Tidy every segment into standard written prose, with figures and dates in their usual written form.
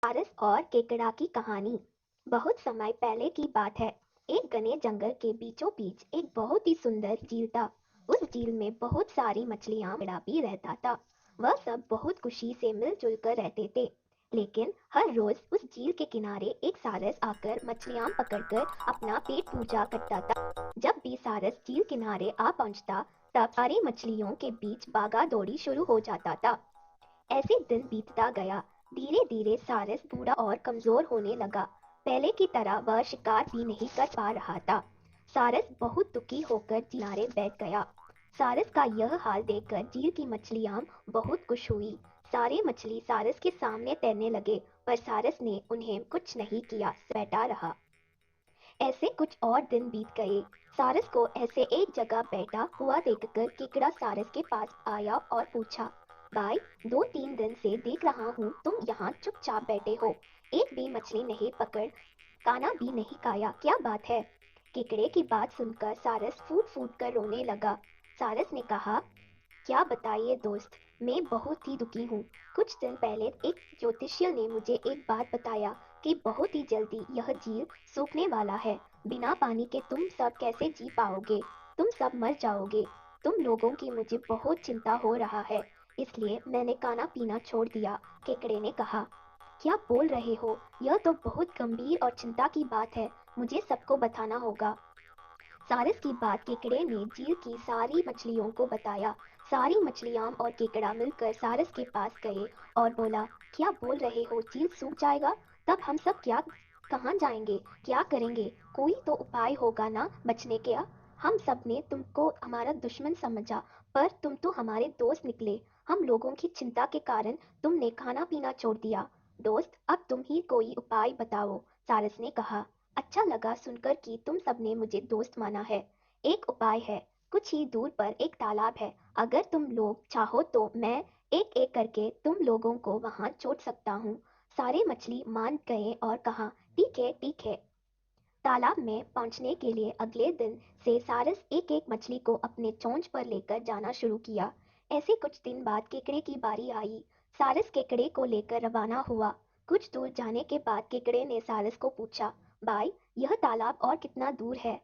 पारस और केकड़ा की कहानी। बहुत समय पहले की बात है। एक घने जंगल के बीचों बीच एक बहुत ही सुंदर झील था। उस झील में बहुत सारी मछलियां केकड़ा भी रहता था। वह सब बहुत खुशी से मिलजुल कर रहते थे। लेकिन हर रोज उस झील के किनारे एक सारस आकर मछलियां पकड़कर अपना पेट पूजा करता था। जब भी सारस झील किनारे आ पहुंचता, तब सारी मछलियों के बीच भागा दौड़ी शुरू हो जाता था। ऐसे दिन बीतता गया। धीरे धीरे सारस बूढ़ा और कमजोर होने लगा। पहले की तरह वह शिकार भी नहीं कर पा रहा था। सारस बहुत दुखी होकर किनारे बैठ गया। सारस का यह हाल देखकर झील की मछलियां बहुत खुश हुई। सारे मछली सारस के सामने तैरने लगे, पर सारस ने उन्हें कुछ नहीं किया, बैठा रहा। ऐसे कुछ और दिन बीत गए। सारस को ऐसे एक जगह बैठा हुआ देखकर केकड़ा सारस के पास आया और पूछा, भाई, 2-3 दिन से देख रहा हूँ तुम यहाँ चुपचाप बैठे हो। एक भी मछली नहीं पकड़, खाना भी नहीं खाया, क्या बात है? केकड़े की बात सुनकर सारस फूट फूट कर रोने लगा। सारस ने कहा, क्या बताइए दोस्त, मैं बहुत ही दुखी हूँ। कुछ दिन पहले एक ज्योतिषी ने मुझे एक बात बताया कि बहुत ही जल्दी यह झील सूखने वाला है। बिना पानी के तुम सब कैसे जी पाओगे? तुम सब मर जाओगे। तुम लोगों की मुझे बहुत चिंता हो रहा है, इसलिए मैंने खाना पीना छोड़ दिया। केकड़े ने कहा, क्या बोल रहे हो? यह तो बहुत गंभीर और चिंता की बात है। मुझे सबको बताना होगा। सारस की बात केकड़े ने झील की सारी मछलियों को बताया। सारी मछलियां और केकड़ा मिलकर सारस के पास गए और बोला, क्या बोल रहे हो, झील सूख जाएगा? तब हम सब क्या, कहाँ जाएंगे, क्या करेंगे? कोई तो उपाय होगा ना बचने का। हम सब ने तुमको हमारा दुश्मन समझा, पर तुम तो हमारे दोस्त निकले। हम लोगों की चिंता के कारण तुमने खाना पीना छोड़ दिया। दोस्त, अब तुम ही कोई उपाय बताओ। सारस ने कहा, अच्छा लगा सुनकर कि तुम सबने मुझे दोस्त माना है। एक उपाय है। कुछ ही दूर पर एक तालाब है। अगर तुम लोग चाहो तो मैं एक एक करके तुम लोगों को वहां छोड़ सकता हूँ। सारे मछली मान गए और कहा, ठीक है ठीक है। तालाब में पहुंचने के लिए अगले दिन से सारस एक एक मछली को अपने चोंच पर लेकर जाना शुरू किया। ऐसे कुछ दिन बाद केकड़े की बारी आई। सारस केकड़े को लेकर रवाना हुआ। कुछ दूर जाने के बाद केकड़े ने सारस को पूछा, भाई, यह तालाब और कितना दूर है?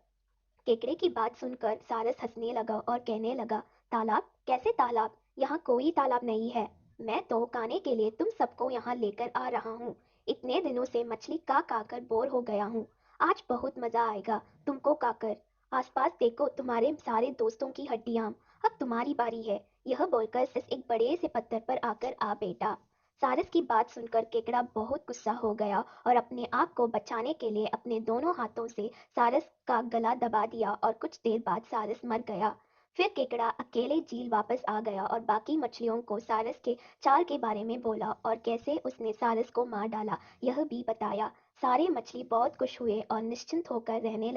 केकड़े की बात सुनकर सारस हंसने लगा और कहने लगा, तालाब? कैसे तालाब? यहाँ कोई तालाब नहीं है। मैं तो खाने के लिए तुम सबको यहाँ लेकर आ रहा हूँ। इतने दिनों से मछली का कर बोर हो गया हूँ। आज बहुत मजा आएगा तुमको खाकर। आसपास देखो, तुम्हारे सारे दोस्तों की हड्डियां। अब तुम्हारी बारी है। यह बोलकर सारस एक बड़े से पत्थर पर आकर आ बैठा। सारस की बात सुनकर केकड़ा बहुत गुस्सा हो गया और अपने आप को बचाने के लिए अपने दोनों हाथों से सारस का गला दबा दिया और कुछ देर बाद सारस मर गया। फिर केकड़ा अकेले झील वापस आ गया और बाकी मछलियों को सारस के चाल के बारे में बोला और कैसे उसने सारस को मार डाला, यह भी बताया। सारे मछली बहुत खुश हुए और निश्चिंत होकर रहने लगे।